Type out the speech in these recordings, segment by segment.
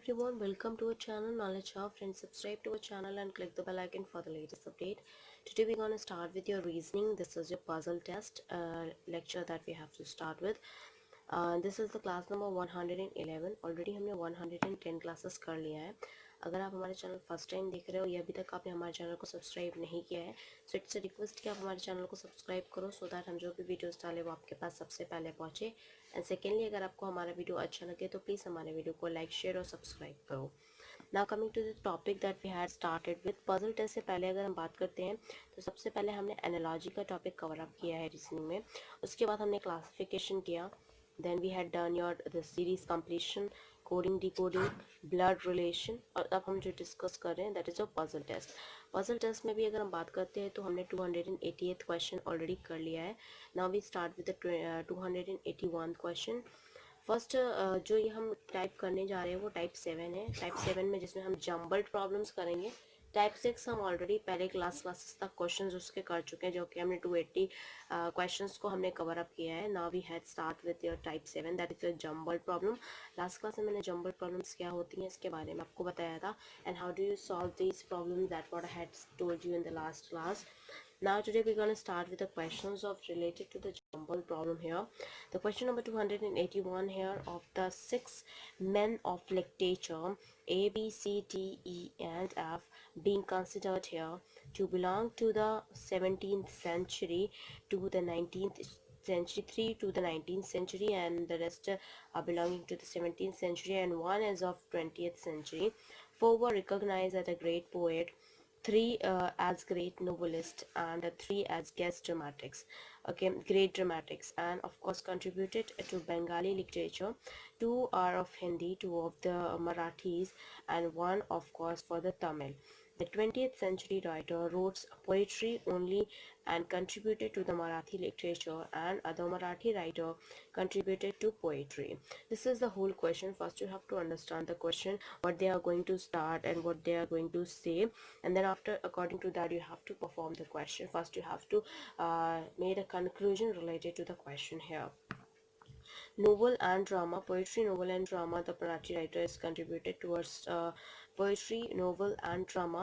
everyone, welcome to our channel Knowledge Hub. Friends, subscribe to our channel and click the bell icon for the latest update. Today we're going to start with your reasoning. This is your puzzle test lecture that we have to start with. This is the class number 111. Already हमने 110 classes कर लिया है. अगर आप हमारे channel first time देख रहे हो या अभी तक आपने हमारे चैनल को सब्सक्राइब नहीं किया है, सो इट्स अ रिक्वेस्ट कि आप हमारे चैनल को सब्सक्राइब करो सो दैट हम जो भी वीडियोस डालें वो आपके पास सबसे पहले पहुंचे. एंड सेकेंडली, अगर आपको हमारा वीडियो अच्छा लगे तो प्लीज़ हमारे वीडियो को लाइक, शेयर और सब्सक्राइब करो. Now coming to the topic that we had started with puzzle test से पहले अगर हम बात करते हैं तो सबसे पहले हमने एनालॉजी का टॉपिक कवर अप किया है रीजनिंग में. उसके बाद हमने क्लासिफिकेशन किया. Then we had done the series completion, coding, decoding, blood relation. और अब हम जो डिस्कस कर रहे हैं that is a puzzle test. Puzzle test में भी अगर हम बात करते हैं तो हमने 288th क्वेश्चन ऑलरेडी कर लिया है. Now we start with the 281 question. First जो ये हम टाइप करने जा रहे हैं वो टाइप 7 है. टाइप 7 में जिसमें हम जम्बल्ड प्रॉब्लम्स करेंगे. टाइप 6 हम ऑलरेडी पहले क्लासेस तक क्वेश्चंस उसके कर चुके हैं जो कि हमने 280 क्वेश्चंस को हमने कवर अप किया है. Now we had start with your type 7 that is your jumbled problem. Last class में मैंने जम्बल्ड प्रॉब्लम्स क्या होती हैं इसके बारे में आपको बताया था and how do you solve these problems that what I had told you in the last class. Now today we're going to start with the questions of related to the jumbled problem here. The question number 281 here of the 6 men of literature A, B, C, D, E and F being considered here to belong to the 17th century to the 19th century, 3 to the 19th century and the rest are belonging to the 17th century and one is of 20th century. 4 were recognized as a great poet, 3 as great novelist and 3 as guest dramatics. Okay, great dramatics, and of course contributed to Bengali literature. 2 are of Hindi, 2 of the Marathis and 1 of course for the Tamil. The 20th century writer wrote poetry only and contributed to the Marathi literature, and other Marathi writer contributed to poetry. This is the whole question. First you have to understand the question, what they are going to start and what they are going to say, and then after according to that you have to perform the question. First you have to make a conclusion related to the question here. Novel and drama, poetry, novel and drama. The Marathi writer is contributed towards poetry, novel and drama.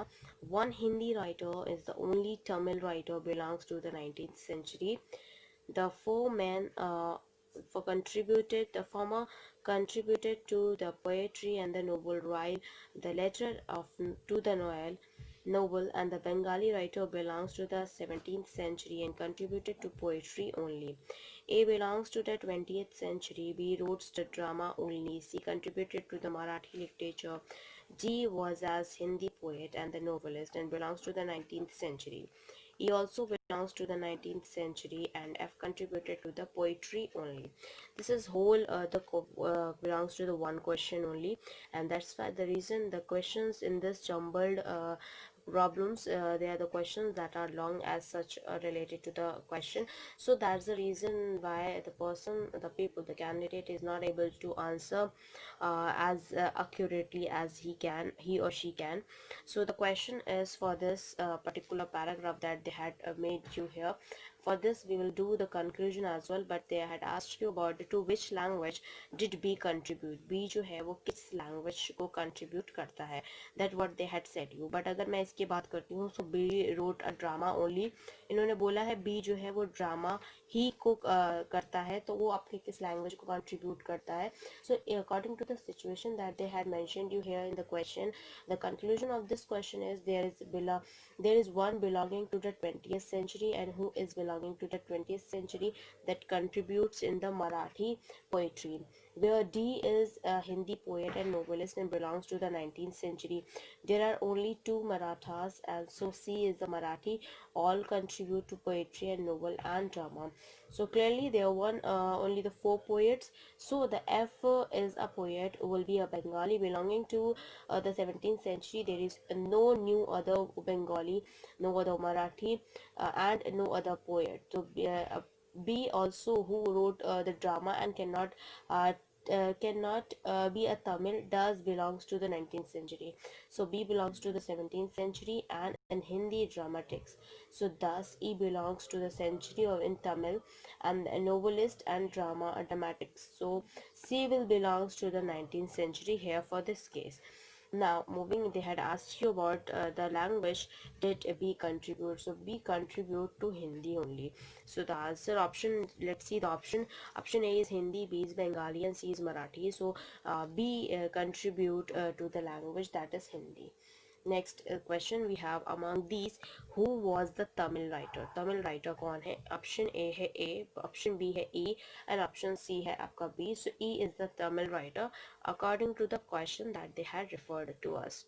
One Hindi writer is the only Tamil writer belongs to the 19th century. The 4 men the former contributed to the poetry and the novel, while the latter to the novel and the Bengali writer belongs to the 17th century and contributed to poetry only. A belongs to the 20th century. B wrote the drama only. C contributed to the Marathi literature. D was as Hindi poet and the novelist and belongs to the 19th century. E also belongs to the 19th century and F contributed to the poetry only. This is whole belongs to the one question only, and that's why the reason the questions in this jumbled problems, they are the questions that are long as such related to the question. So that's the reason why the candidate is not able to answer as accurately as he or she can. So the question is for this particular paragraph that they had made you here. For this we will do the conclusion as well, but they had asked you about to which language did B contribute. B जो है वो किस language को contribute करता है, that what they had said you. But अगर मैं इसकी बात करती हूँ so B wrote a drama only. इन्होंने बोला है B जो है वो drama ही को करता है, तो वो अपनी किस language को contribute करता है. So according to the situation that they had mentioned you here in the question, the conclusion of this question is there is one belonging to the 20th century and who is belonging to the 20th century that contributes in the Marathi poetry, where D is a Hindi poet and novelist and belongs to the 19th century. There are only 2 Marathas, and so C is the Marathi. All contribute to poetry and novel and drama. So clearly there were only the 4 poets. So the F is a poet, will be a Bengali belonging to the 17th century. There is no new other Bengali, no other Marathi, and no other poet. So B also who wrote the drama and cannot cannot be a Tamil does belongs to the 19th century. So B belongs to the 17th century and in Hindi dramatics. So thus E belongs to the century of in Tamil and a novelist and dramatics. So C will belongs to the 19th century here for this case. Now moving, they had asked you about the language did B contribute. So B contribute to Hindi only. So the answer option, let's see the option A is Hindi, B is Bengali and C is Marathi. So B contribute to the language, that is Hindi. Next question we have, among these who was the Tamil writer? Tamil writer कौन है? Option A है A, option B है E and option C है आपका B. So E is the Tamil writer according to the question that they had referred to us.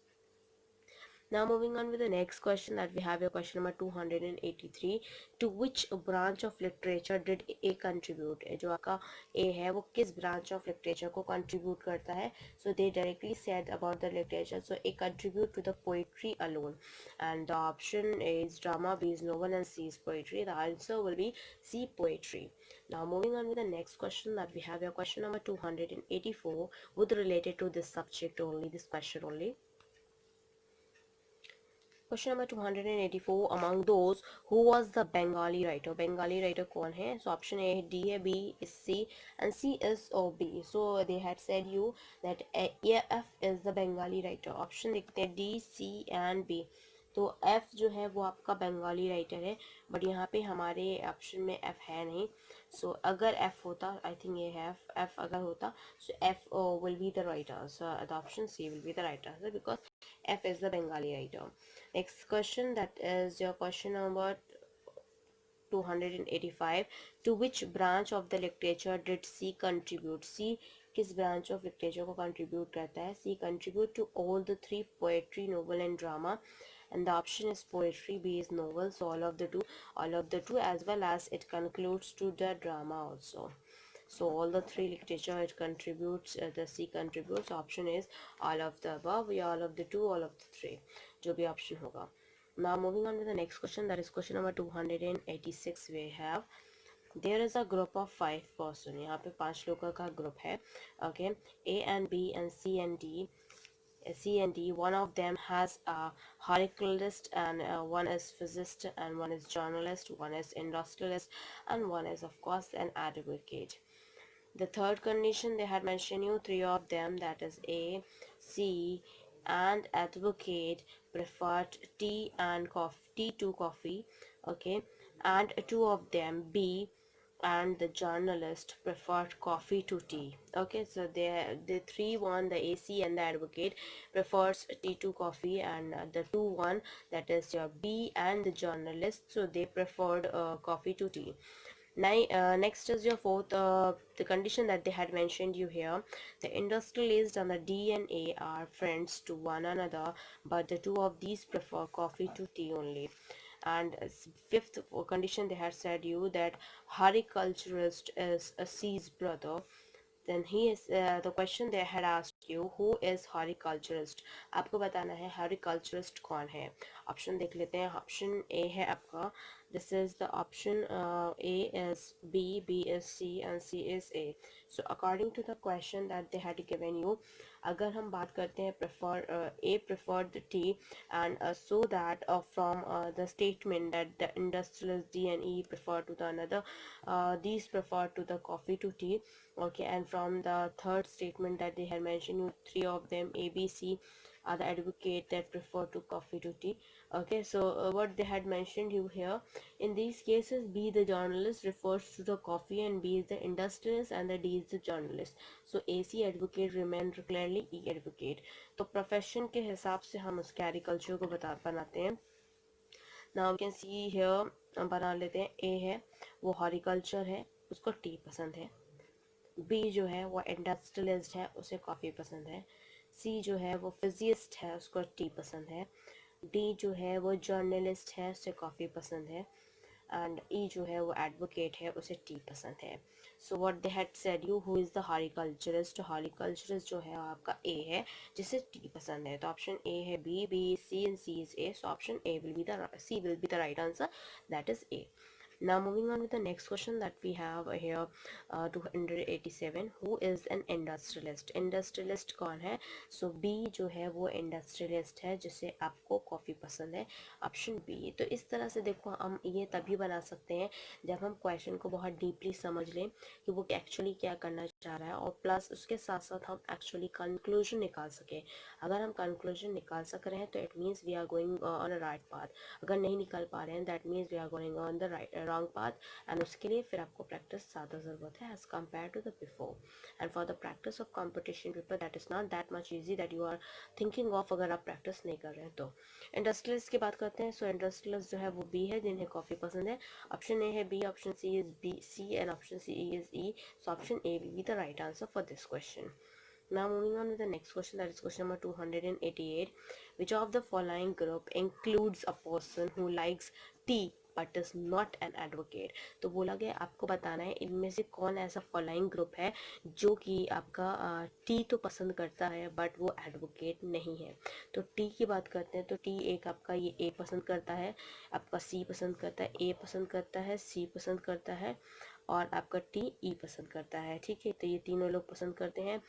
Now moving on with the next question that we have your question number 283. To which branch of literature did A contribute? जो आपका A है वो किस branch of literature को contribute करता है? So they directly said about the literature. So A contribute to the poetry alone, and the option A is drama, B is novel and C is poetry. The answer will be C, poetry. Now moving on with the next question that we have your question number 284 with related to this subject only, this question only. Question number 284, among those who was the Bengali writer? Bengali writer कौन है? So option A D है, B is C and C is O B. So they had said you that F is the Bengali writer. Option देखते हैं D, C and B. तो F जो है वो आपका बंगाली राइटर है, बट यहाँ पे हमारे ऑप्शन में F है नहीं. सो अगर F होता, आई थिंक ये है F अगर होता, सो F will be the right answer. The option C will be the right answer because F is the Bengali writer. Next question, that is your question number 285. To which branch of the literature did C contribute? C किस branch of literature को contribute करता है? C contribute to all the three, poetry, novel and drama, and the option is poetry, B is novel. So all of the two as well as it concludes to the drama also. So all the three literature it contributes, the C contributes. Option is all of the above, या all of the two, all of the three, जो भी option होगा. Now moving on to the next question, that is question number 286. We have, there is a group of 5 person. यहाँ पे 5 लोगों का group है. Okay, A and B and C and D. C and D, one of them has a horticulturist and one is physicist and one is journalist, one is industrialist and one is of course an advocate. The third condition they had mentioned you 3 of them, that is A, C and advocate preferred tea and coffee, tea to coffee. Okay, and 2 of them, B and the journalist, preferred coffee to tea. Okay, so the 3-1, the AC and the advocate prefers tea to coffee, and the 2-1, that is your B and the journalist, so they preferred coffee to tea. Next is your fourth, the condition that they had mentioned you here. The industrialist and the D and A are friends to one another, but the 2 of these prefer coffee to tea only. And fifth condition they had said you that horticulturist is a C's brother. Then he is the question they had asked you, who is horticulturist? आपको बताना है horticulturist कौन है. Option देख लेते हैं. Option A है आपका, this is the option, A is B, B is C and C is A. So according to the question that they had given you, अगर हम बात करते हैं A preferred the tea, and so that from the statement that the industrialist D and E prefer to the another, these prefer to the coffee to tea. Okay, and from the third statement that they had mentioned you 3 of them, A, B, C are the advocate that prefer to coffee to tea. Okay, so what they had mentioned you here, in these cases B the journalist refers to the coffee and B is the industrialist and the D is the journalist. So AC advocate remain clearly E advocate. तो profession के हिसाब से हम उसके agriculture को बनाते हैं. Now we can see here, बना लेते हैं. A है वो horticulture है, उसको टी पसंद है. B जो है वो इंडस्ट्रियलिस्ट है, उसे कॉफ़ी पसंद है. C जो है वो फिजिस्ट है, उसको टी पसंद है. D जो है वो जर्नलिस्ट है, उसे कॉफ़ी पसंद है. एंड E जो है वो एडवोकेट है, उसे टी पसंद है. So what they had said you, who is the horticulturist? Horticulturist जो है आपका A है, जिसे टी पसंद है. तो ऑप्शन A है B, C and C is A. So option A will be the C will be the right answer, that is A. Now moving on with the next question that we have here, 287, who is an industrialist? Industrialist कौन है? So B जो है वो industrialist है जिसे आपको coffee पसंद है, ऑप्शन बी। तो इस तरह से देखो हम ये तभी बना सकते हैं जब हम क्वेश्चन को बहुत डीपली समझ लें कि वो एक्चुअली क्या करना चाह रहा है, और प्लस उसके साथ साथ हम एक्चुअली कंक्लूजन निकाल सकें। अगर हम कंक्लूजन निकाल सक रहे हैं तो it means we are going on a right path, अगर नहीं निकाल पा रहे हैं that means we are going on the right wrong path, and उसके लिए फिर आपको प्रैक्टिस ज़्यादा ज़रूरत है as compare to the before. And for the practice of competition paper that is not that much easy that you are thinking of, अगर आप practice नहीं कर रहे हैं तो। इंडस्ट्रियलिस्ट की बात करते हैं। सो इंडस्ट्रियलिस्ट जो है वो बी है, जिन्हें कॉफ़ी पसंद है। ऑप्शन ए है B, option C is B C, and option C is E. So option A will be the right answer for this question. Now moving on with the next question, that is question number 288. Which of the following group includes a person who likes tea but is not an advocate? तो बोला गया आपको बताना है इनमें से कौन ऐसा फॉलोइंग ग्रुप है जो कि आपका टी तो पसंद करता है बट वो एडवोकेट नहीं है। तो टी की बात करते हैं तो टी एक आपका ये ए पसंद करता है, आपका सी पसंद करता है, ए पसंद करता है, सी पसंद करता है, और आपका टी ई पसंद करता है। ठीक है, तो ये तीनों लोग पसंद करते हैं,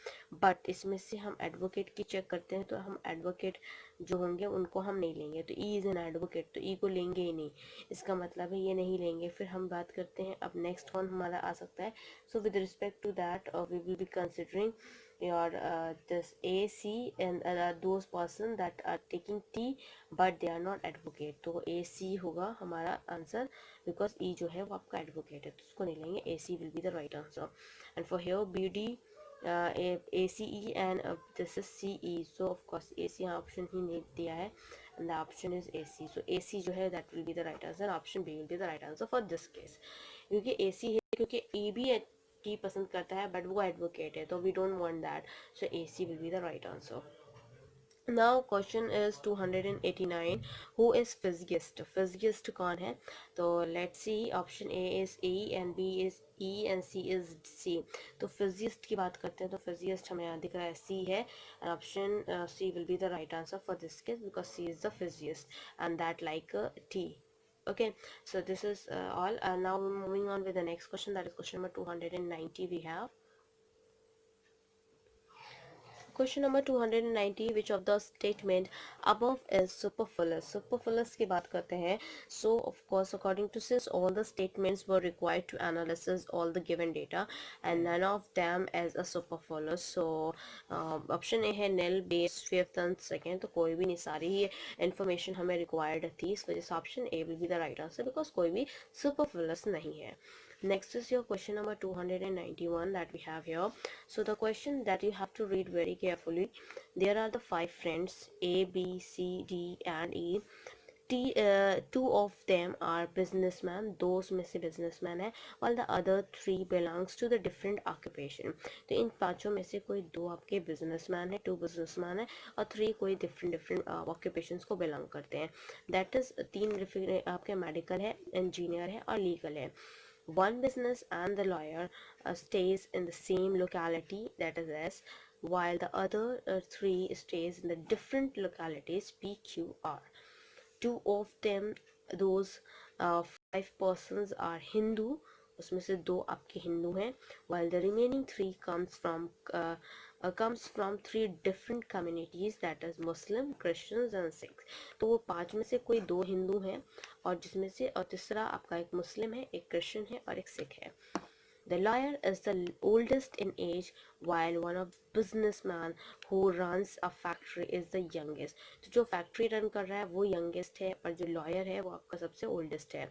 बट इसमें से हम एडवोकेट की चेक करते हैं तो हम एडवोकेट जो होंगे उनको हम नहीं लेंगे। तो ई इज़ एन एडवोकेट, तो ई को लेंगे ही नहीं, इसका मतलब है ये नहीं लेंगे। फिर हम बात करते हैं अब नेक्स्ट कौन हमारा आ सकता है। So with respect to that we will be considering your this AC and those person that are taking tea but they are not advocate, तो AC होगा हमारा आंसर, बिकॉज ई जो है वो आपका एडवोकेट है तो उसको नहीं लेंगे। AC will be the right answer. And for here BD ACE and this is CE, so of course AC यहाँ ऑप्शन ही नहीं दिया है and the option is AC, so AC जो है that will be the right answer, option B will be the right answer for this case। क्योंकि AC है, क्योंकि E भी टी पसंद करता है बट वो एडवोकेट है तो we don't want that, so AC will be the right answer। Now question is 289, who is physicist? Physicist कौन है? तो let's see, option A is E and B is E and C is C। तो physicist की बात करते हैं तो physicist हमें यहाँ दिख रहा है C है, and option C will be the right answer for this case because C is the physicist and that like T। Okay, so this is all, and now moving on with the next question, that is question number 290 we have. Question number 290, which of the statement above is superfluous? Superfluous की बात करते हैं। So of course according to since all the statements were required to analyze all the given data and none of them as a superfluous, so option A है nil, base, fifth and second, तो कोई भी नहीं, सारी ही information हमें required थी, इस वजह से option A will be the right answer because कोई भी superfluous नहीं है। Next is your question number 291 that we have here. So the question that you have to read very carefully. There are the 5 friends A, B, C, D and E. Two of them are businessmen, those में से businessman है, while the other 3 belongs to the different occupation। तो इन पांचों में से कोई 2 आपके businessman है, 2 businessman है, और 3 कोई different occupations को belong करते हैं। That is 3 आपके medical है, engineer है और legal है। One business and the lawyer stays in the same locality, that is S, while the other 3 stays in the different localities P, Q, R। Two of them, those 5 persons are Hindu, उसमें से 2 आपके हिंदू हैं, while the remaining 3 comes from 3 different communities, that is Muslim, Christians and Sikhs। तो वो 5 में से कोई 2 हिंदू हैं और जिसमें से और तीसरा आपका एक मुस्लिम है, एक क्रिश्चियन है और एक सिख है। The lawyer is the oldest in age, while one of businessman who runs a factory is the youngest। तो जो फैक्ट्री रन कर रहा है वो youngest है और जो lawyer है वो आपका सबसे oldest है।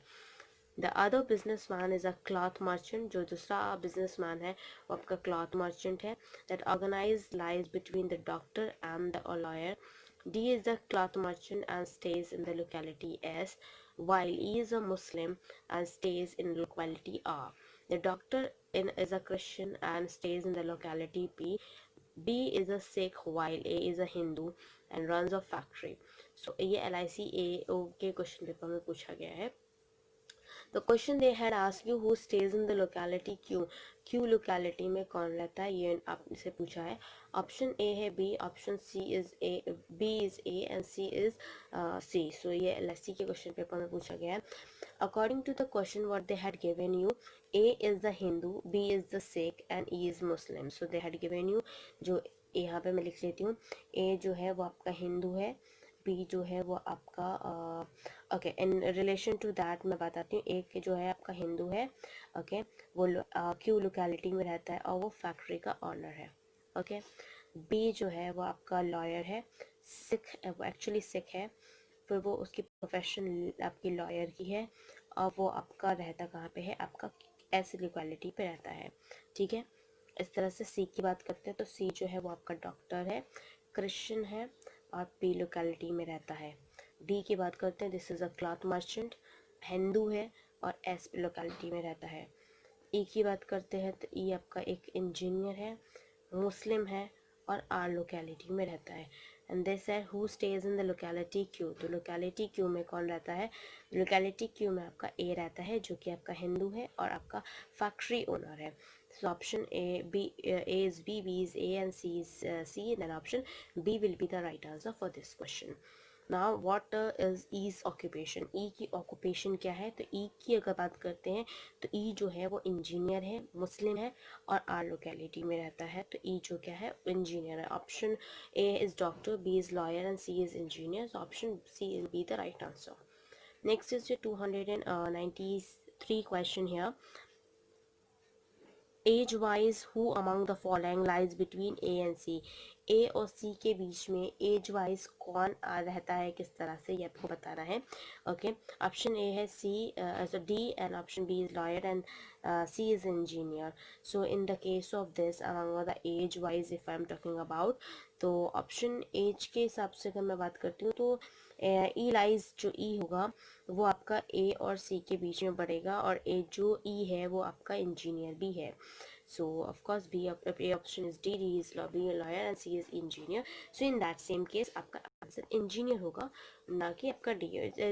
The other businessman is a cloth merchant, जो दूसरा businessman है वो आपका cloth merchant है। That organized lies between the doctor and the lawyer। D is the cloth merchant and stays in the locality S, while E is a Muslim and stays in locality R। The doctor is a Christian and stays in the locality P। B is a Sikh while A is a Hindu and runs a factory। So ये LIC AO के question paper में पूछा गया है। The question they had asked you, who stays in the locality Q? Q locality में कौन रहता है, ये आपसे पूछा है. ऑप्शन ए है B, option C is A, B is A and C is C. So ये LSC के क्वेश्चन पेपर में पूछा गया है. According to the question what they had given you, A is the Hindu, B is the Sikh and E is Muslim. So they had given you, जो यहाँ पे मैं लिख लेती हूँ, A जो है वो आपका हिंदू है, बी जो है वो आपका okay, in relation to that मैं बताती हूँ. एक जो है आपका हिंदू है, ओके, वो क्यू लोकेलिटी में रहता है और वो फैक्ट्री का ऑनर है. ओके, बी जो है वो आपका लॉयर है, सिख वो एक्चुअली सिख है, फिर वो उसकी प्रोफेशन आपकी लॉयर की है, और वो आपका रहता कहाँ पे है, आपका ऐसी लोकेलिटी पे रहता है. ठीक है, इस तरह से सी की बात करते हैं तो सी जो है वो आपका डॉक्टर है, क्रिश्चियन है और पी लोकेलिटी में रहता है. डी की बात करते हैं, this is a cloth merchant, Hindu है और एस पी लोकेलिटी में रहता है. ई की बात करते हैं तो ई आपका एक इंजीनियर है, मुस्लिम है और आर लोकेलिटी में रहता है. एंड दिस है who stays in the locality Q. तो लोकेलिटी क्यू में कौन रहता है, लोकेलिटी क्यू में आपका ए रहता है जो कि आपका हिंदू है और आपका फैक्ट्री ओनर है. So option A is B is A and C is C. Then option B will be the right answer for this question. Now what is E's occupation? E की occupation क्या है, तो E की अगर बात करते हैं तो E जो है वो इंजीनियर है, मुस्लिम है और आर लोकेलिटी में रहता है. तो E जो क्या है, इंजीनियर है. Option A is doctor, B is lawyer and C is engineer. So option C will be the right answer. Next is the 293 question here. Age wise who among the following lies between A and C. A और C के बीच में age wise कौन रहता है, किस तरह से, ये आपको बताना है. ओके, ऑप्शन ए है C D and option B is lawyer and C is engineer. So in the case of this among the age wise if I am talking about, तो ऑप्शन एज के हिसाब से अगर मैं बात करती हूँ तो ई लाइज जो ई होगा वो आपका ए और सी के बीच में पड़ेगा और ए जो ई है वो आपका इंजीनियर भी है. So of course B A option is D is being a lawyer and C is engineer. So in that same case आपका आंसर इंजीनियर होगा, ना कि आपका डी.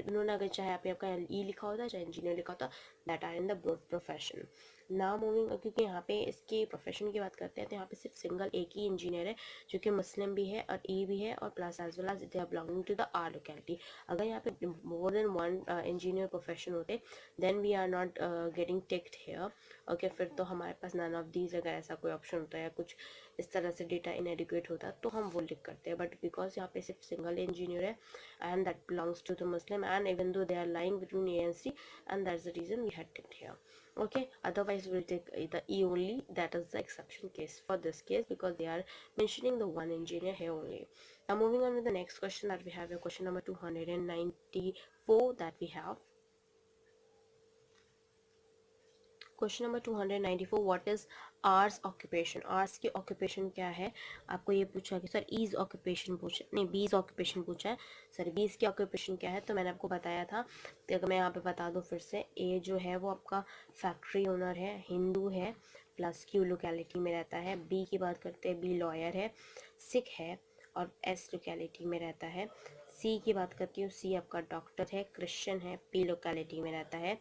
उन्होंने अगर चाहे आपका ई लिखा होता चाहे इंजीनियर लिखा होता, that are in the both profession. Now moving, क्योंकि यहाँ पे इसके प्रोफेशन की बात करते हैं तो यहाँ पे सिर्फ सिंगल एक ही इंजीनियर है जो कि मुस्लिम भी है और ई भी है और plus as well as they are belonging to the our locality. अगर यहाँ पे more than one engineer profession होते then we are not getting ticked here. Okay, फिर तो हमारे पास नन ऑफ दीज अगर ऐसा कोई ऑप्शन होता है या कुछ इस तरह से डेटा इनएडिक्वेट होता तो हम वो लिख करते हैं. बट बिकॉज यहाँ पे सिर्फ सिंगल इंजीनियर है and that belongs to the Muslim and even though they are lying between A and C and that's the reason we had ticked here. Okay, otherwise we'll take the E only, that is the exception case for this case because they are mentioning the one engineer here only. Now moving on with the next question that we have, your question number 294 that we have. Question number 294, what is R's occupation. R's की occupation क्या है, आपको ये पूछा कि sir ease occupation पूछा, नहीं बीज ऑक्यूपेशन पूछा है. सर बीज की ऑक्यूपेशन क्या है, तो मैंने आपको बताया था, तो अगर मैं यहाँ पे बता दूँ फिर से, ए जो है वो आपका फैक्ट्री ओनर है, हिंदू है, प्लस क्यू लोकेलिटी में रहता है. बी की बात करते हैं, बी लॉयर है, सिख है और एस लोकेलिटी में रहता है. सी की बात करती हूँ, सी आपका डॉक्टर है, क्रिश्चियन है, पी लोकेलिटी में रहता है.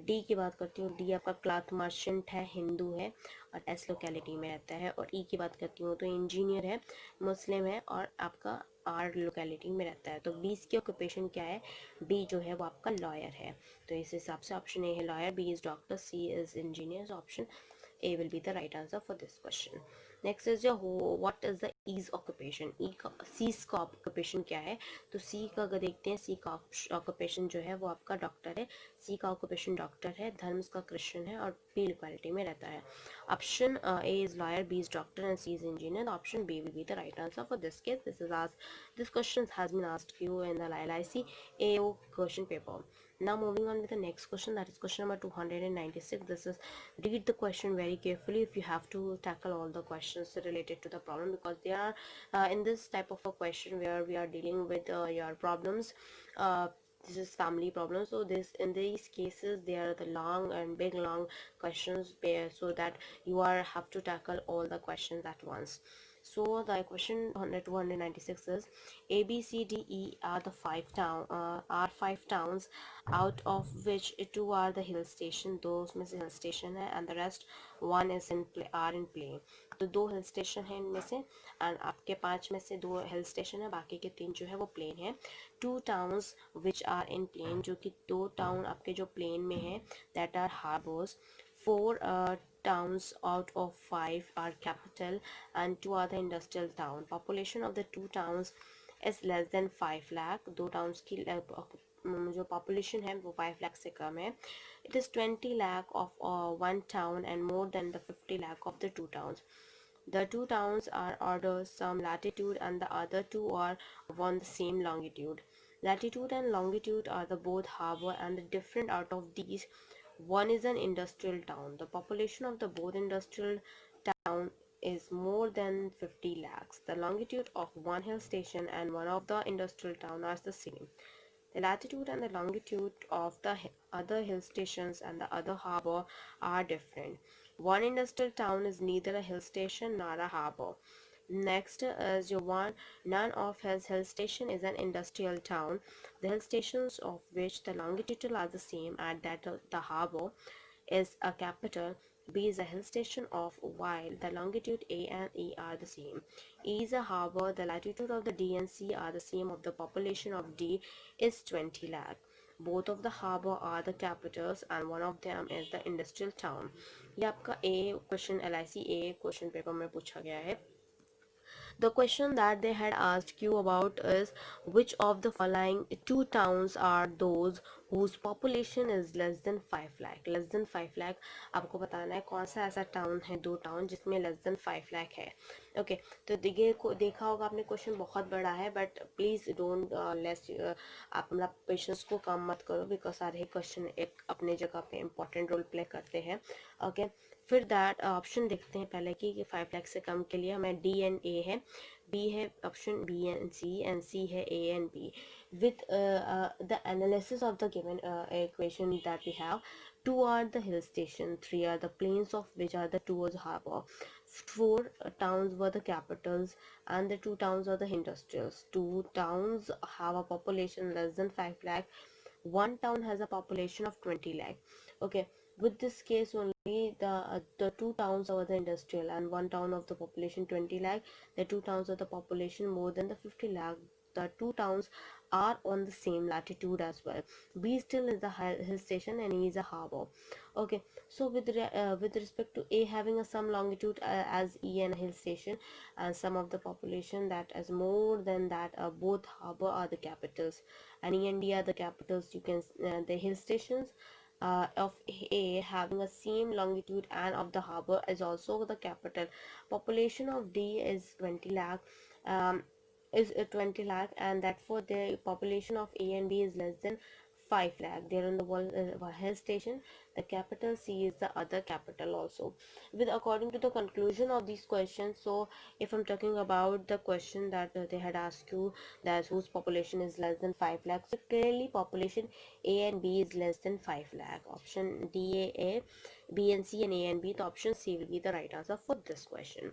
डी की बात करती हूँ, डी आपका क्लॉथ मर्चेंट है, हिंदू है और एस लोकेलिटी में रहता है. और ई की बात करती हूँ तो इंजीनियर है, मुस्लिम है और आपका आर लोकेलिटी में रहता है. तो बी की ऑक्यूपेशन क्या है, बी जो है वो आपका लॉयर है. तो इस हिसाब से ऑप्शन ए है lawyer, B is doctor, C is engineer. Option A will be the right answer for this question. Next is your what is the E's occupation. E का सी का ऑक्यूपेशन क्या है, तो सी का अगर देखते हैं, सी का ऑक्यूपेशन जो है वो आपका डॉक्टर है. सी का ऑक्यूपेशन डॉक्टर है, धर्म का क्रिश्चियन है और पी लोकेलिटी में रहता है. Option A is lawyer, B is doctor and C is engineer. Option B will be the right answer for this case. This question has been asked you in the LIC AO question paper. Now moving on with the next question, that is question number 296. This is, read the question very carefully if you have to tackle all the questions related to the problem, because they are in this type of a question where we are dealing with your problems. This is family problems, so this in these cases they are the long and big long questions so that you have to tackle all the questions at once. So the question 296 is A, B, C, D, E are the five towns, out of which two are the hill station, those में से hill station है, and the rest one is in play, are in play. तो दो hill station है इनमें से, and आपके पांच में से दो हिल स्टेशन है, बाकी के तीन जो है वो प्लेन है. Two towns which are in plain, जो कि दो टाउन आपके जो प्लेन में है, that are harbours. Four towns out of five are capital and two are the industrial town. Population of the two towns is less than 5 lakh. दो towns की जो population है वो 5 lakh से कम है. It is 20 lakh of one town and more than the 50 lakh of the two towns. The two towns are ordered some latitude and the other two are on the same longitude. Latitude and longitude are the both harbor, and the different out of these, one is an industrial town. The population of the both industrial town is more than 50 lakhs. The longitude of one hill station and one of the industrial town are the same. The latitude and the longitude of the other hill stations and the other harbor are different. One industrial town is neither a hill station nor a harbor. Next is your one. None of his hill station is an industrial town. The hill stations of which the longitude are the same and that the harbor is a capital. B is a hill station of, while the longitude A and E are the same. E is a harbor. The latitude of the D and C are the same. Of the population of D is 20 lakh. Both of the harbor are the capitals and one of them is the industrial town. ये आपका A question LIC A question paper में पूछा गया है. The question that they had asked you about is which of the following two towns are those whose population is less than 5 lakh. Less than 5 lakh आपको बताना है कौन सा ऐसा टाउन है, दो टाउन जिसमें less than 5 lakh है. ओके तो देखा होगा आपने क्वेश्चन बहुत बड़ा है, बट प्लीज़ डोंट लेस आप मतलब पेशेंस को कम मत करो, बिकॉज सारे क्वेश्चन एक अपने जगह पे इंपॉर्टेंट रोल प्ले करते हैं. ओके फिर दैट ऑप्शन देखते हैं पहले कि 5 लाख से कम के लिए हमें डी एंड ए है, बी है ऑप्शन बी एंड सी है A and B. With the analysis of the given equation that we have, two are the hill station, three are the plains of which are the towards harbor, four towns were the capitals and the two towns are the industrials. Two towns have a population less than 5 lakh, one town has a population of 20 lakh. Okay, with this case only the two towns are the industrial and one town of the population 20 lakh, the two towns of the population more than the 50 lakh, the two towns are on the same latitude as well. B still is the hill station and E is a harbor. Okay, so with respect to A having a some longitude as E and hill station, and some of the population that is more than that, both harbor are the capitals and E and D are the capitals. You can the hill stations of A having a same longitude and of the harbor is also the capital. Population of D is 20 lakh. Is 20 lakh, and that for the population of A and B is less than 5 lakh. They're on the hill station. The capital C is the other capital also. With according to the conclusion of these questions, so if I'm talking about the question that they had asked you, that whose population is less than 5 lakh, so clearly population A and B is less than 5 lakh. Option D, A, B and C and A and B. The option C will be the right answer for this question.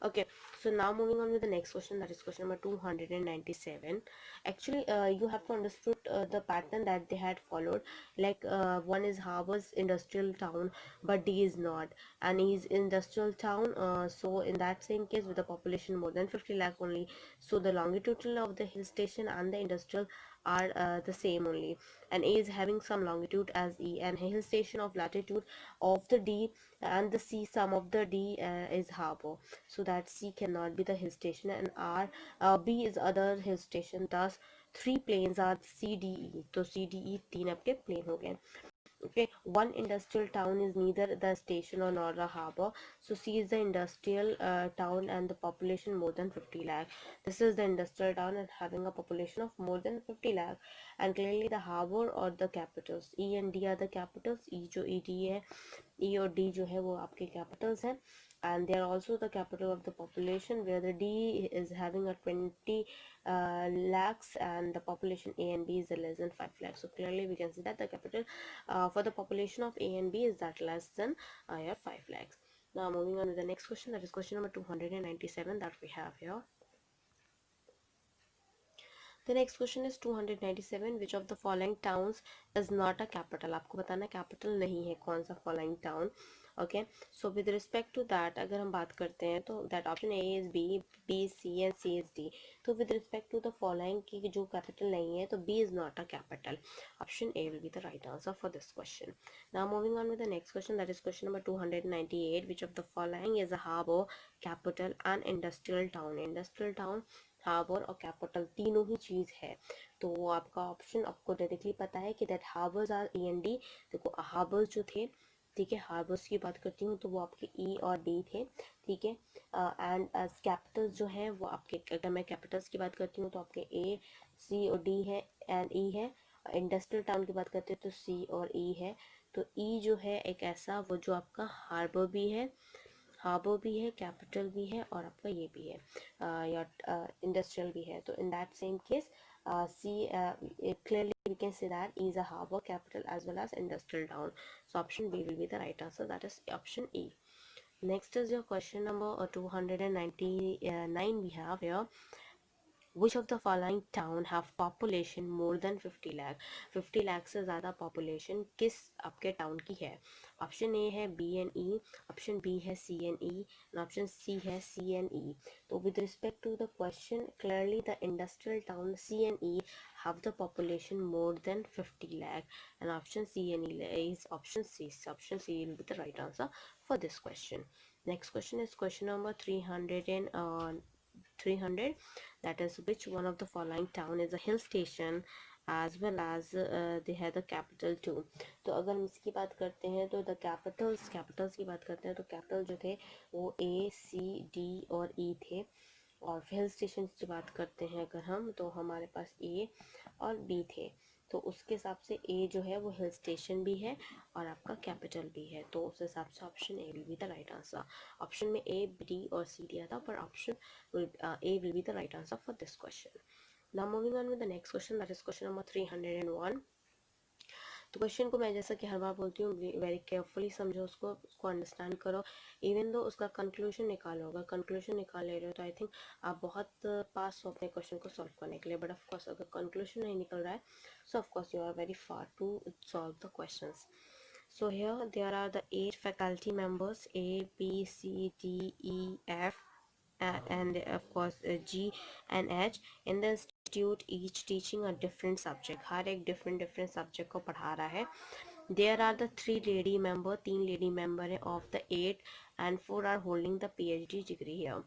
Okay, so now moving on with the next question, that is question number 297. Actually you have to understood the pattern that they had followed, like one is harbor's industrial town but D is not, and E is industrial town, so in that same case with the population more than 50 lakh only, so the longitudinal of the hill station and the industrial are the same only, and A is having some longitude as E, and hill station of latitude of the D and the C sum of the D is harbor, so that C cannot be the hill station, and B is other hill station. Thus three plains are C D E, तो C D E तीन आपके plane हो गए. Okay, one industrial town is neither the station or nor a harbor, so C is the industrial town and the population more than 50 lakh. This is the industrial town and having a population of more than 50 lakh, and clearly the harbor or the capitals. E and D are the capitals. E जो ED है, E और D जो है वो आपके capitals हैं. and they are also the capital of the population, where the D is having a 20 lakhs and the population A and B is less than 5 lakhs. So clearly we can see that the capital for the population of A and B is that less than 5 lakhs. Now moving on to the next question, that is question number 297 that we have here. The next question is 297. Which of the following towns is not a capital? आपको बताना capital नहीं है कौन सा following town. Okay, so with respect to that अगर हम बात करते हैं तो that option A is B, B is C and C is D. तो with respect to the following की जो capital नहीं है तो B is not a capital. Option A will be the right answer for this question. Now moving on with the next question, that is question number 298. Which of the following is a harbor, capital and industrial town? Industrial town, harbour और capital तीनों ही चीज़ है. तो वो आपका option आपको directly पता है कि that harbours R E and D. देखो हार्बर्स जो थे, ठीक है, हार्बर्स की बात करती हूँ तो वो आपके ई और डी थे, ठीक है. एंड कैपिटल्स जो है वो आपके, अगर मैं कैपिटल्स की बात करती हूँ तो आपके ए, सी और डी है एंड ई है. इंडस्ट्रियल टाउन की बात करते हैं तो सी और ई है. तो ई जो है एक ऐसा वो जो आपका हार्बर भी है, हार्बर भी है, कैपिटल भी है और आपका ये भी है या इंडस्ट्रियल भी है. तो in that same case C clearly we can say that is a harbor, capital as well as industrial town. So option B will be the right answer, that is option E. Next is your question number 299 we have here. Which of the following town have population more than 50 lakh? 50 lakh से ज़्यादा population किस आपके town की है? Option A है B and E, option B है C and E, and option C है C and E. तो with respect to the question, clearly the industrial town C and E have the population more than 50 lakh, and option C and E is option C. So option C will be the right answer for this question. Next question is question number 300. That is, which one of the following town is a hill station as well as they have the capital too? तो अगर हम इसकी बात करते हैं तो the Capitals की बात करते हैं तो कैपिटल जो थे वो ए, सी, डी और ई थे. और हिल स्टेशन की बात करते हैं अगर हम, तो हमारे पास ए और बी थे. तो उसके हिसाब से ए जो है वो हिल स्टेशन भी है और आपका कैपिटल भी है. तो उस हिसाब से option A will be the right answer. Option में ए, डी और सी दिया था, पर option A will be the right answer for this question. Now moving on with the next question, that is question number 301. तो क्वेश्चन को मैं जैसा कि हर बार बोलती हूँ वेरी केयरफुली समझो, उसको अंडरस्टैंड करो. इवन दो उसका कंक्लूजन निकालो, अगर कंक्लूजन निकाल ले रहे हो तो आई थिंक आप बहुत पास हो अपने क्वेश्चन को सॉल्व करने के लिए. बट ऑफकोर्स अगर कंक्लूजन नहीं निकल रहा है so of course you are very far to solve the questions. So here there are the 8 faculty members A, B, C, D, E, F and of course G and H in the institute, each teaching a different subject. हर एक different subject को पढ़ा रहा है. There are the 3 lady member, 3 lady member है of the 8 and 4 are holding the PhD degree here.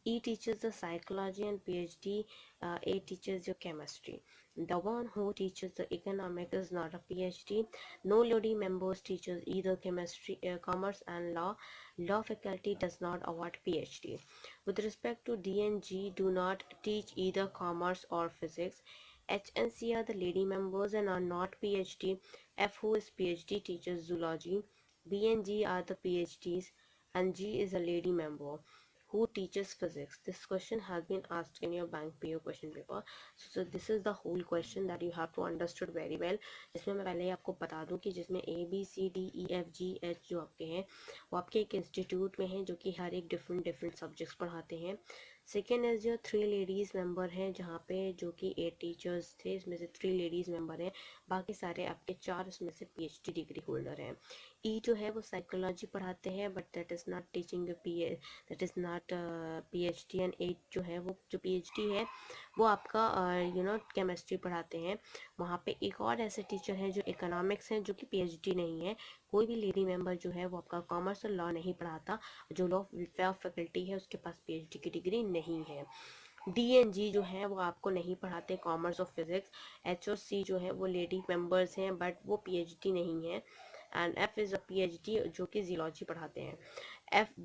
E teaches the psychology and PhD, A teaches your chemistry. The one who teaches the economics is not a PhD. No lady members teaches either chemistry, commerce and law. Law faculty does not award PhD. With respect to D and G, do not teach either commerce or physics. H and C are the lady members and are not PhD. F, who is PhD, teaches zoology. B and G are the PhDs and G is a lady member who teaches physics. This question has been asked in your bank PO question paper. So this is the whole question that you have to understood very well. जिसमें मैं पहले ही आपको बता दूं कि जिसमें A B C D E F G H जो आपके हैं वो आपके एक इंस्टीट्यूट में हैं जो कि हर एक डिफरेंट सब्जेक्ट्स पढ़ाते हैं. सेकेंड इज जो 3 लेडीज़ मेंबर हैं जहाँ पे जो कि 8 टीचर्स थे, इसमें से 3 लेडीज़ मेंबर हैं, बाकी सारे आपके 4 उसमें से PhD डिग्री होल्डर हैं. ई जो है वो साइकोलॉजी पढ़ाते हैं but that is not teaching that is not PhD. And 8 जो है वो जो PhD है वो आपका केमिस्ट्री पढ़ाते हैं. वहाँ पे एक और ऐसे टीचर हैं जो इकोनॉमिक्स हैं जो कि PhD नहीं है. कोई भी लेडी मेंबर जो है वो आपका कॉमर्स और लॉ नहीं पढ़ाता. जो लॉ फैकल्टी है उसके पास PhD की डिग्री नहीं है. डी एंड जी जो है वो आपको नहीं पढ़ाते कॉमर्स और फिजिक्स. एच और सी जो है वो लेडी मेंबर्स हैं बट वो PhD नहीं है. And F is a PhD जो कि जियोलॉजी पढ़ाते हैं.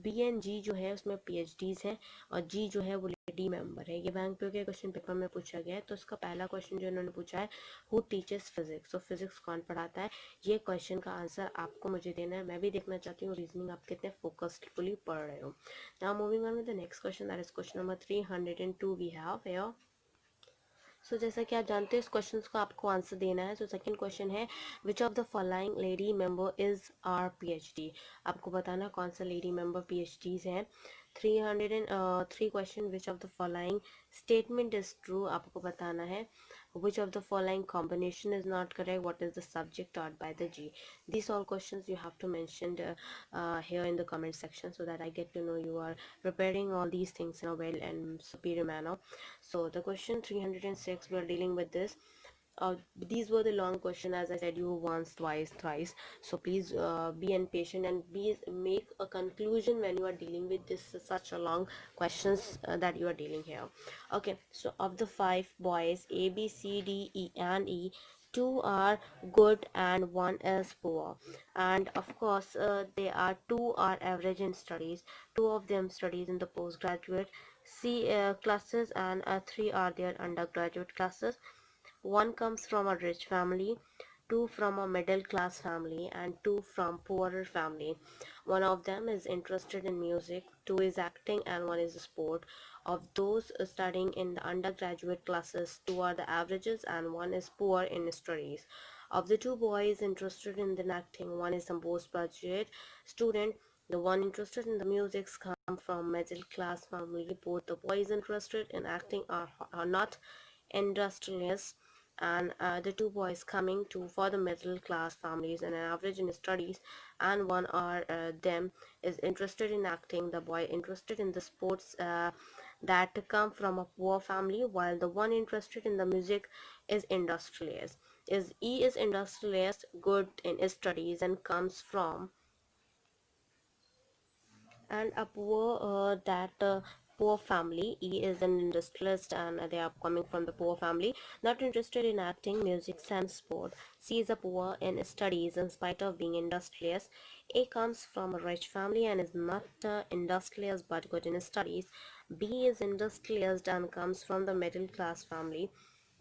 B and G जो है उसमें PhDs हैं और G जो है वो लेडी मेंबर है। ये बैंक पे के क्वेश्चन पेपर में पूछा गया है। तो इसका पहला क्वेश्चन जो इन्होंने पूछा है, हु टीचर्स फिजिक्स, तो फिजिक्स कौन पढ़ाता है। ये क्वेश्चन का आंसर आपको मुझे देना है। मैं भी देखना चाहती हूँ रीजनिंग आप कितने फोकस्डफुली पढ़ रहे हो। Now moving on with the next question, that is question number 302 we have here. So जैसा कि आप जानते हैं इस क्वेश्चन को आपको आंसर देना है। तो सेकंड क्वेश्चन है, which of the following lady member is our PhD। आपको बताना कौन सा लेडी मेंबर PhDs हैं। 303 question, which of the following statement is true, आपको बताना है। which of the following combination is not correct, what is the subject taught by the G. These all questions you have to mention here in the comment section, so that I get to know you are preparing all these things in a well and superior manner. So the question 306, we are dealing with this. These were the long question, as I said you once, twice, thrice. So please be impatient and be make a conclusion when you are dealing with this such a long questions that you are dealing here. Okay, so of the 5 boys, A, B, C, D, E, and E, 2 are good and 1 is poor. And of course, they are 2 are average in studies. 2 of them studies in the postgraduate classes, and 3 are their undergraduate classes. 1 comes from a rich family, 2 from a middle class family, and 2 from poorer family. 1 of them is interested in music, 2 is acting, and 1 is sport. Of those studying in the undergraduate classes, 2 are the averages and 1 is poor in studies. Of the 2 boys interested in the acting, 1 is the postgraduate student. The one interested in the music come from middle class family. Both the boys interested in acting are not industrialists, and the 2 boys coming to for the middle class families and an average in studies, and 1 are them is interested in acting. The boy interested in the sports that come from a poor family, while the one interested in the music is industrialist. Is E is industrialist, good in studies, and comes from and a poor family. E is an industrialist and they are coming from the poor family, not interested in acting, music, and sport. C is a poor in studies in spite of being industrious. A comes from a rich family and is not industrious but good in studies. B is industrious and comes from the middle class family.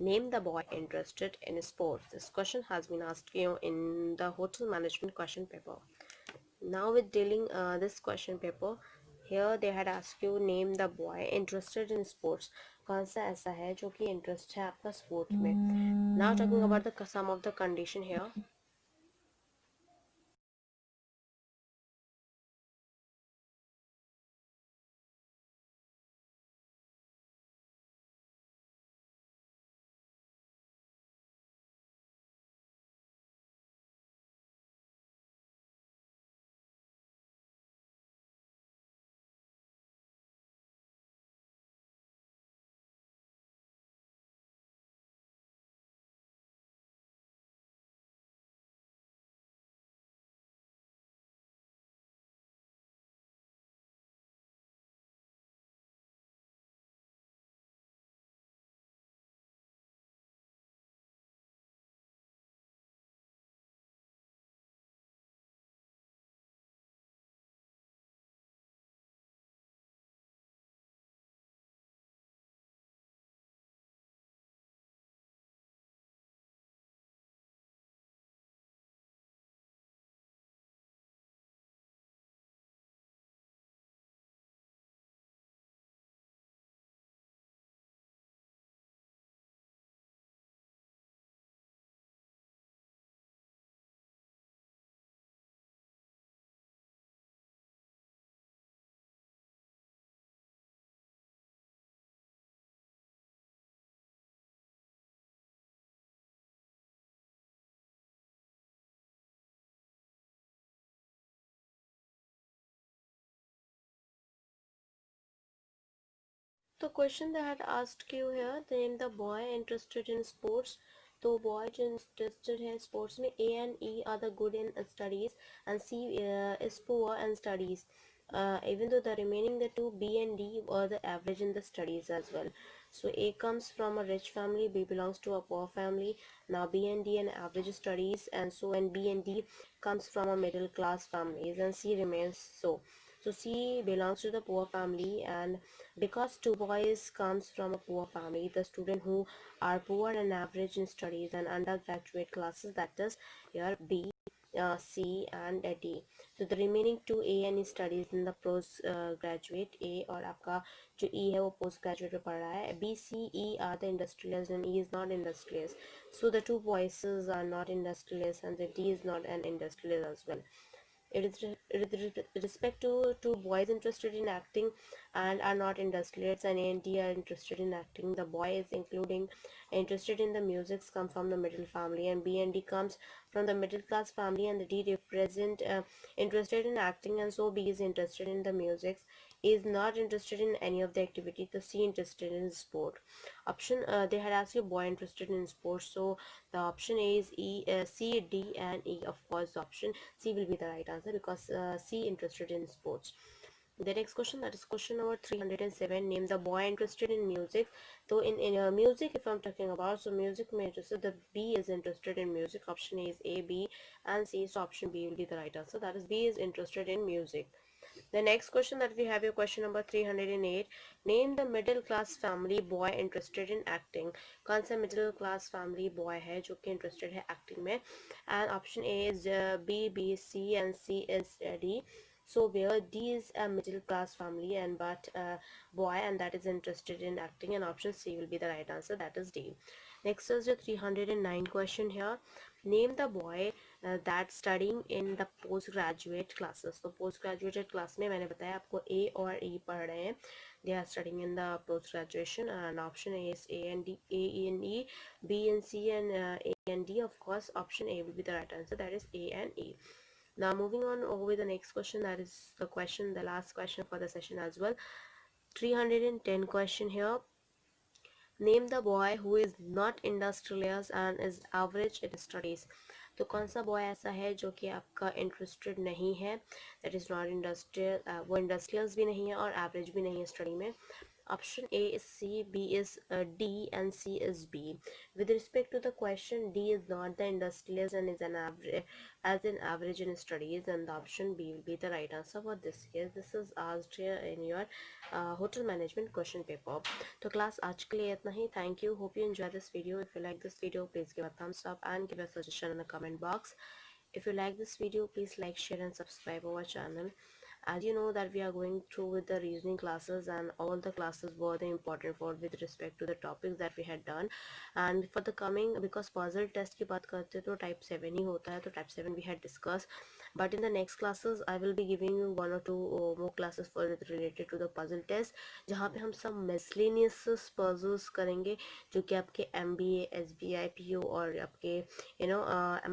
Name the boy interested in sports. This question has been asked you in the hotel management question paper. Now with dealing this question paper, here they had asked you name the boy interested in sports. कौन सा ऐसा है जो कि interest है आपका sports में. Now talking about the some of the condition here. The question they had asked you here, name the boy interested in sports. तो boy जो interested है sports में, A and E are the good in studies and C is poor in studies. Even though the remaining the two B and D are the average in the studies as well. So A comes from a rich family, B belongs to a poor family. Now B and D and average studies, and so and B and D comes from a middle class families, and C remains so. So So C belongs to the poor family, and because two boys comes from a poor family, the student who are poor and average in studies and undergraduate classes, that is here B, C and D. So the remaining two A and E studies in the post graduate. A और आपका जो E है वो post graduate में पढ़ रहा है. B, C, E are the industrialists and E is not industrialist. So the two voices are not industrialists and the D is not an industrialist as well. It is with respect to two boys interested in acting and are not industrialists, and A and D are interested in acting. The boy is including interested in the musics come from the middle family, and B and D comes from the middle class family, and the D represent interested in acting, and so B is interested in the musics. Is not interested in any of the activity. The C interested in sport. Option they had asked you boy interested in sports, so the option A is C, D and E. Of course the option C will be the right answer because C interested in sports. The next question, that is question number 307. Name the boy interested in music. So in music, if I'm talking about, so music may interested, the B is interested in music. Option A is A, B and C, so option B will be the right answer. That is B is interested in music. The next question that we have your question number 308. Name the middle class family boy interested in acting. कौन सा middle class family boy है जो कि interested है acting में? And option A is B, B, C and C is D. So where D is a middle class family and but boy and that is interested in acting, and option C will be the right answer, that is D. Next is the 309 question here. Name the boy that studying in the postgraduate classes. तो postgraduate class में मैंने बताया आपको A और E पढ़ रहे हैं. They are studying in the post graduation, and option A is A and D, A and E, B and C and A and D. Of course option A will be the right answer, that is A and E. Now moving on over with the next question, that is the last question for the session as well. 310 question here. Name the boy who is not industrious and is average in studies. तो कौन सा boy ऐसा है जो कि आपका interested नहीं है, दैट इज़ नॉट इंडस्ट्रियल, वो इंडस्ट्रियल्स भी नहीं है और एवरेज भी नहीं है स्टडी में. Option A is C, B is D and C is B. With respect to the question, D is not the industrialist and is an average in studies, and the option B will be the right answer for this case. This is asked here in your hotel management question paper. तो class आज के लिए इतना ही. Thank you. Hope you enjoy this video. If you like this video, please give a thumbs up and give a suggestion in the comment box. If you like this video, please like, share and subscribe our channel. As you know that we are going through with the reasoning classes, and all the classes were the important for with respect to the topics that we had done. And for the coming, because puzzle test की बात करते तो type 7 ही होता है, तो type 7 we had discussed. But in the next classes I will be giving you one or two more classes for related to the puzzle test, जहाँ पे हम सब miscellaneous puzzles करेंगे जो कि आपके MBA, SBI, PO और आपके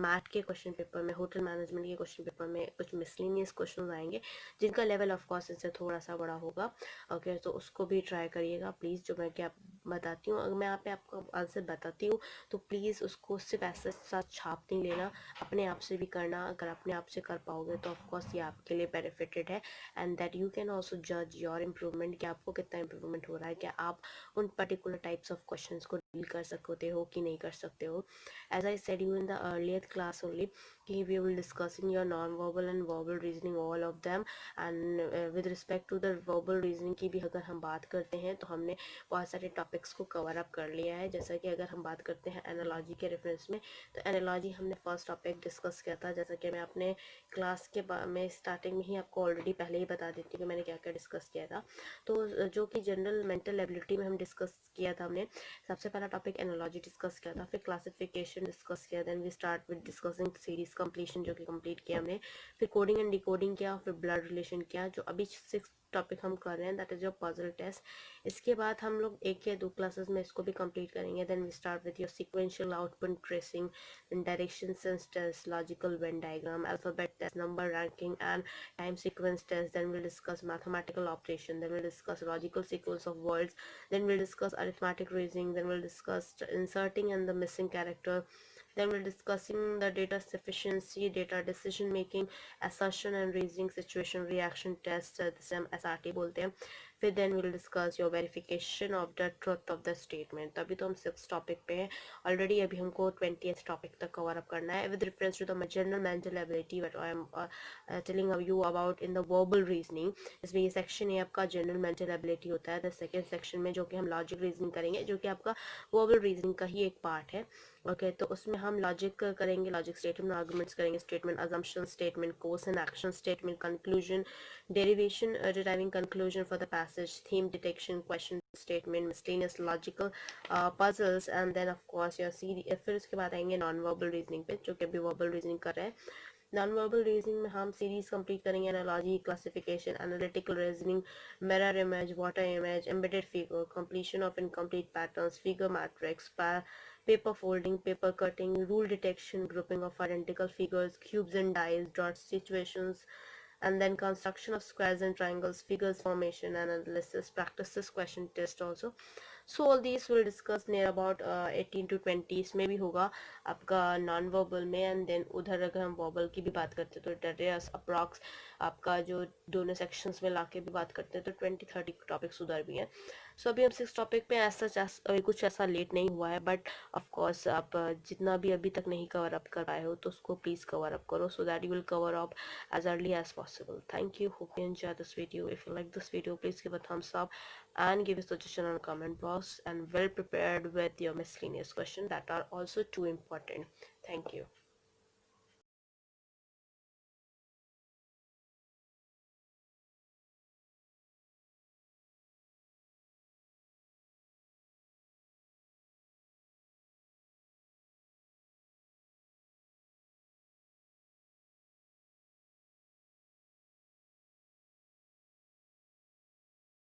मैथ के क्वेश्चन पेपर में, होटल मैनेजमेंट के क्वेश्चन पेपर में कुछ मिसलिनियस क्वेश्चन आएंगे जिनका लेवल ऑफ कोर्स इससे थोड़ा सा बड़ा होगा. ओके, तो उसको भी ट्राई करिएगा प्लीज़. जो मैं क्या बताती हूँ, अगर मैं यहाँ पे आपको आंसर बताती हूँ तो प्लीज़ उसको सिर्फ ऐसे साथ छाप नहीं लेना, अपने आप से भी करना. अगर अपने आप से कर पाओगे तो ऑफकोर्स ये आपके लिए बेनिफिटेड है, and that you can also जज योर इम्प्रूवमेंट कि आपको कितना इम्प्रूवमेंट हो रहा है, क्या आप उन पर्टिकुलर टाइप्स ऑफ क्वेश्चन को डील कर सकते हो कि नहीं कर सकते हो. As I said you in the earlier class only, we will discussing your non-verbal and verbal reasoning, all of them. And with respect to the verbal reasoning की भी अगर हम बात करते हैं तो हमने बहुत सारे टॉपिक्स को कवर अप कर लिया है. जैसा कि अगर हम बात करते हैं एनालॉजी के रेफरेंस में, तो एनालॉजी हमने फर्स्ट टॉपिक डिस्कस किया था. जैसा कि मैं अपने क्लास के में स्टार्टिंग में ही आपको ऑलरेडी पहले ही बता देती हूँ कि मैंने क्या क्या डिस्कस किया था. तो जो कि जनरल मेंटल एबिलिटी में हम डिस्कस किया था, हमने सबसे पहला टॉपिक एनालॉजी डिस्कस किया था, फिर क्लासिफिकेशन डिस्कस किया, then we start with discussing series completion जो कि कंप्लीट किया हमने, फिर कोडिंग एंड डिकोडिंग किया, फिर ब्लड रिलेशन किया. जो अभी 6 टॉपिक हम कर रहे हैं that is your puzzle test. इसके बाद हम लोग एक या दो क्लासेस में इसको भी कंप्लीट करेंगे. Then we start with your sequential output tracing, then direction sense test, logical Venn diagram, alphabet test, number ranking and time sequence test. Then we'll discuss mathematical operation, then we'll discuss logical sequence of words, then we'll discuss arithmetic reasoning, then we'll discuss inserting and the missing character, then we're discussing the data sufficiency, data decision making, assertion and reasoning, situation reaction test, जिसे हम SRT बोलते हैं. फिर then will discuss your verification of the truth of the statement. तभी तो हम 6 topic पे हैं ऑलरेडी, अभी हमको 20th टॉपिक तक कवर अप करना है with reference to the general mental ability what I am telling you about in the verbal reasoning. इसमें ये सेक्शन है आपका जनरल मेंटल एबिलिटी होता है द सेकेंड सेक्शन में, जो कि हम लॉजिक रीजनिंग करेंगे, जो कि आपका वर्बल रीजनिंग का ही एक पार्ट है। ओके तो उसमें हम लॉजिक करेंगे, लॉजिक स्टेटमेंट आर्गुमेंट्स करेंगे, statement assumption statement course and action statement conclusion derivation deriving conclusion for the passage, theme detection, question statement, miscellaneous logical puzzles, and then of course your CD। फिर उसके बाद आएंगे non verbal reasoning पे, जो कि अभी verbal reasoning कर रहे हैं। नॉन वर्बल रीजनिंग में हम सीरीज कंप्लीट करेंगे, analogy, classification, analytical reasoning, mirror image, water image, embedded figure, completion of incomplete patterns, figure matrix, paper folding, paper cutting, rule detection, grouping of identical figures, cubes and dice, dot situations, and then construction of squares and triangles, figures formation and analysis, practices, question test also। So all these will discuss near about 18 to 20 इसमें भी होगा आपका non verbal में। And then उधर अगर हम verbal की भी बात करते हैं तो डेरियस अप्रॉक्स आपका जो दोनों सेक्शंस में लाके भी बात करते हैं तो 20-30 टॉपिक्स उधर भी हैं। सो अभी हम 6 टॉपिक पे ऐसा कुछ ऐसा लेट नहीं हुआ है, बट ऑफ कोर्स आप जितना भी अभी तक नहीं कवर अप कर पाए हो तो उसको प्लीज़ कवर अप करो, so that you will cover up as early as possible। Thank you, hope you enjoy this video। If you like this video, please give a thumbs up and give a suggestion on comment box, and well prepared with your miscellaneous questions that are also too important। Thank you।